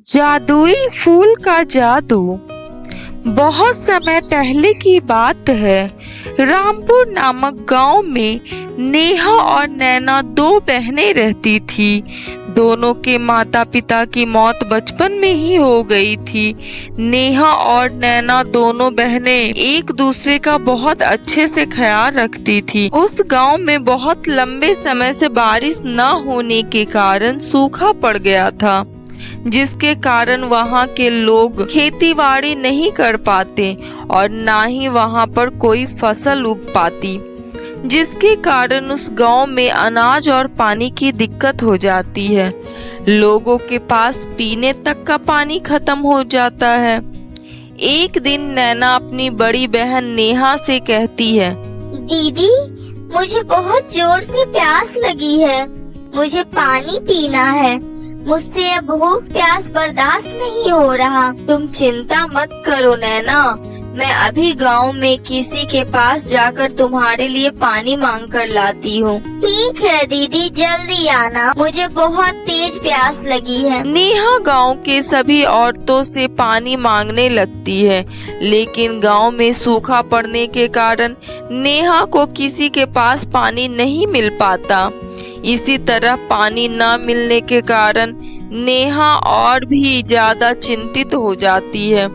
जादुई फूल का जादू। बहुत समय पहले की बात है। रामपुर नामक गांव में नेहा और नैना दो बहनें रहती थी। दोनों के माता पिता की मौत बचपन में ही हो गई थी। नेहा और नैना दोनों बहनें एक दूसरे का बहुत अच्छे से ख्याल रखती थी। उस गांव में बहुत लंबे समय से बारिश न होने के कारण सूखा पड़ गया था, जिसके कारण वहां के लोग खेतीबाड़ी नहीं कर पाते और ना ही वहां पर कोई फसल उग पाती, जिसके कारण उस गांव में अनाज और पानी की दिक्कत हो जाती है। लोगों के पास पीने तक का पानी खत्म हो जाता है। एक दिन नैना अपनी बड़ी बहन नेहा से कहती है, दीदी, मुझे बहुत जोर से प्यास लगी है। मुझे पानी पीना है। मुझसे अब भूख प्यास बर्दाश्त नहीं हो रहा। तुम चिंता मत करो नैना, मैं अभी गांव में किसी के पास जाकर तुम्हारे लिए पानी मांग कर लाती हूँ। ठीक है दीदी, जल्दी आना, मुझे बहुत तेज प्यास लगी है। नेहा गांव के सभी औरतों से पानी मांगने लगती है, लेकिन गांव में सूखा पड़ने के कारण नेहा को किसी के पास पानी नहीं मिल पाता। इसी तरह पानी न मिलने के कारण नेहा और भी ज्यादा चिंतित हो जाती है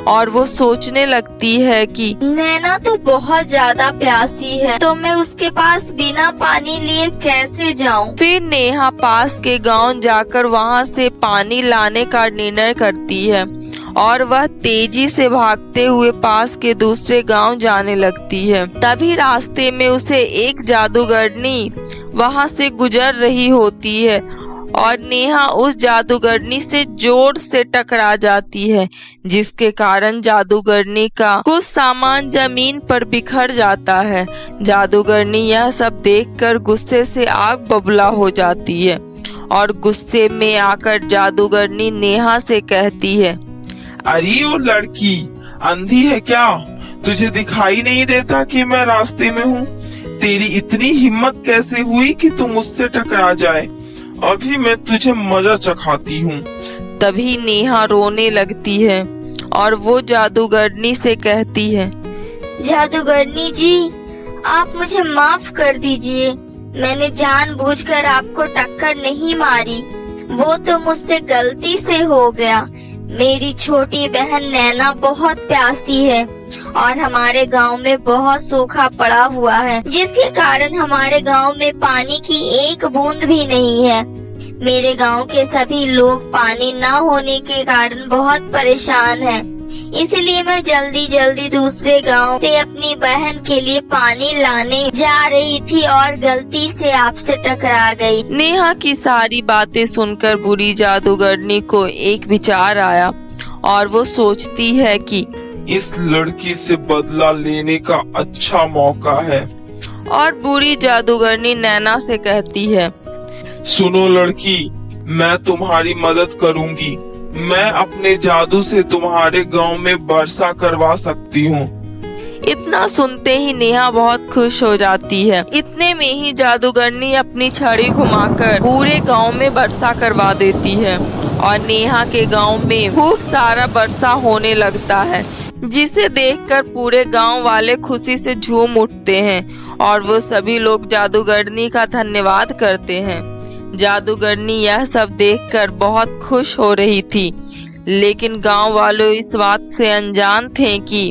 और वो सोचने लगती है कि नैना तो बहुत ज्यादा प्यासी है, तो मैं उसके पास बिना पानी लिए कैसे जाऊं? फिर नेहा पास के गांव जाकर वहां से पानी लाने का निर्णय करती है और वह तेजी से भागते हुए पास के दूसरे गांव जाने लगती है। तभी रास्ते में उसे एक जादूगरनी वहां से गुजर रही होती है और नेहा उस जादूगरनी से जोर से टकरा जाती है, जिसके कारण जादूगरनी का कुछ सामान जमीन पर बिखर जाता है। जादूगरनी यह सब देखकर गुस्से से आग बबूला हो जाती है और गुस्से में आकर जादूगरनी नेहा से कहती है, अरे ओ लड़की, अंधी है क्या? तुझे दिखाई नहीं देता कि मैं रास्ते में हूँ? तेरी इतनी हिम्मत कैसे हुई कि तू मुझसे टकरा जाए? अभी मैं तुझे मजा चखाती हूँ। तभी नेहा रोने लगती है और वो जादूगरनी से कहती है, जादूगरनी जी, आप मुझे माफ कर दीजिए। मैंने जानबूझकर आपको टक्कर नहीं मारी, वो तो मुझसे गलती से हो गया। मेरी छोटी बहन नैना बहुत प्यासी है और हमारे गांव में बहुत सूखा पड़ा हुआ है, जिसके कारण हमारे गांव में पानी की एक बूंद भी नहीं है। मेरे गांव के सभी लोग पानी न होने के कारण बहुत परेशान हैं। इसलिए मैं जल्दी जल्दी दूसरे गांव से अपनी बहन के लिए पानी लाने जा रही थी और गलती से आपसे टकरा गई। नेहा की सारी बातें सुनकर बुरी जादूगरनी को एक विचार आया और वो सोचती है कि इस लड़की से बदला लेने का अच्छा मौका है। और बुरी जादूगरनी नैना से कहती है, सुनो लड़की, मैं तुम्हारी मदद करूंगी। मैं अपने जादू से तुम्हारे गांव में वर्षा करवा सकती हूँ। इतना सुनते ही नेहा बहुत खुश हो जाती है। इतने में ही जादूगरनी अपनी छड़ी घुमाकर पूरे गांव में वर्षा करवा देती है और नेहा के गांव में खूब सारा वर्षा होने लगता है, जिसे देखकर पूरे गांव वाले खुशी से झूम उठते हैं और वो सभी लोग जादूगरनी का धन्यवाद करते हैं। जादूगरनी यह सब देखकर बहुत खुश हो रही थी, लेकिन गांव वालों इस बात से अनजान थे कि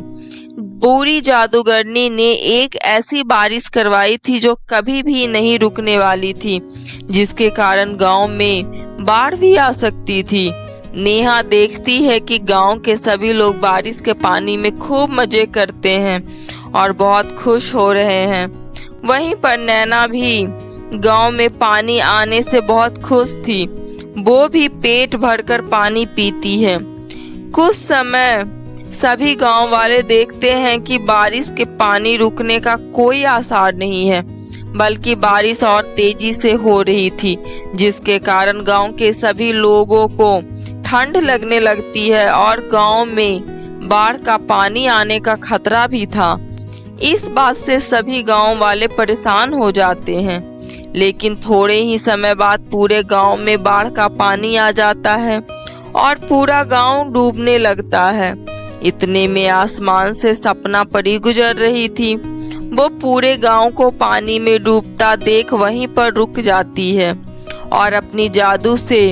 बुरी जादूगरनी ने एक ऐसी बारिश करवाई थी जो कभी भी नहीं रुकने वाली थी, जिसके कारण गांव में बाढ़ भी आ सकती थी। नेहा देखती है कि गांव के सभी लोग बारिश के पानी में खूब मजे करते हैं और बहुत खुश हो रहे हैं। वहीं पर नैना भी गांव में पानी आने से बहुत खुश थी। वो भी पेट भरकर पानी पीती है। कुछ समय सभी गांव वाले देखते हैं कि बारिश के पानी रुकने का कोई आसार नहीं है, बल्कि बारिश और तेजी से हो रही थी, जिसके कारण गांव के सभी लोगों को ठंड लगने लगती है और गांव में बाढ़ का पानी आने का खतरा भी था। इस बात से सभी गांव वाले परेशान हो जाते हैं, लेकिन थोड़े ही समय बाद पूरे गांव में बाढ़ का पानी आ जाता है और पूरा गांव डूबने लगता है। इतने में आसमान से सपना परी गुजर रही थी। वो पूरे गांव को पानी में डूबता देख वहीं पर रुक जाती है और अपनी जादू से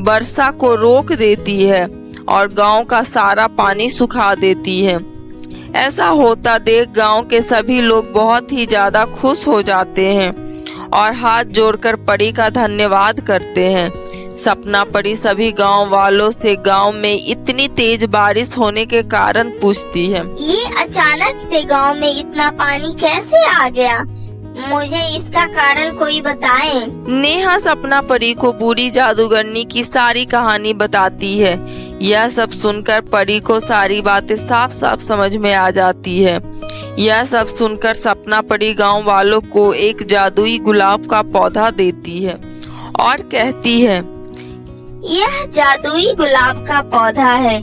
वर्षा को रोक देती है और गांव का सारा पानी सुखा देती है। ऐसा होता देख गांव के सभी लोग बहुत ही ज्यादा खुश हो जाते हैं और हाथ जोड़कर परी का धन्यवाद करते हैं। सपना परी सभी गांव वालों से गांव में इतनी तेज बारिश होने के कारण पूछती है, ये अचानक से गांव में इतना पानी कैसे आ गया? मुझे इसका कारण कोई बताए। नेहा सपना परी को बूढ़ी जादूगरनी की सारी कहानी बताती है। यह सब सुनकर परी को सारी बातें साफ साफ समझ में आ जाती है। यह सब सुनकर सपना परी गांव वालों को एक जादुई गुलाब का पौधा देती है और कहती है, यह जादुई गुलाब का पौधा है।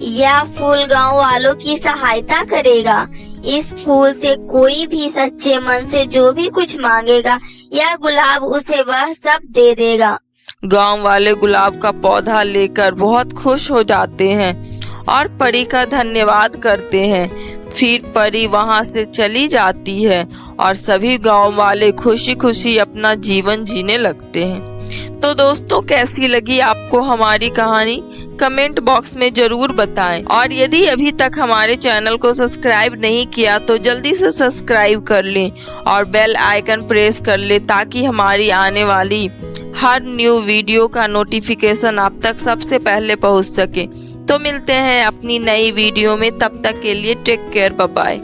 यह फूल गांव वालों की सहायता करेगा। इस फूल से कोई भी सच्चे मन से जो भी कुछ मांगेगा, यह गुलाब उसे वह सब दे देगा। गांव वाले गुलाब का पौधा लेकर बहुत खुश हो जाते हैं और परी का धन्यवाद करते हैं। फिर परी वहां से चली जाती है और सभी गांव वाले खुशी खुशी अपना जीवन जीने लगते हैं। तो दोस्तों, कैसी लगी आपको हमारी कहानी? कमेंट बॉक्स में जरूर बताएं और यदि अभी तक हमारे चैनल को सब्सक्राइब नहीं किया तो जल्दी से सब्सक्राइब कर लें और बेल आइकन प्रेस कर लें ताकि हमारी आने वाली हर न्यू वीडियो का नोटिफिकेशन आप तक सबसे पहले पहुंच सके। तो मिलते हैं अपनी नई वीडियो में, तब तक के लिए टेक केयर, बाय बाय।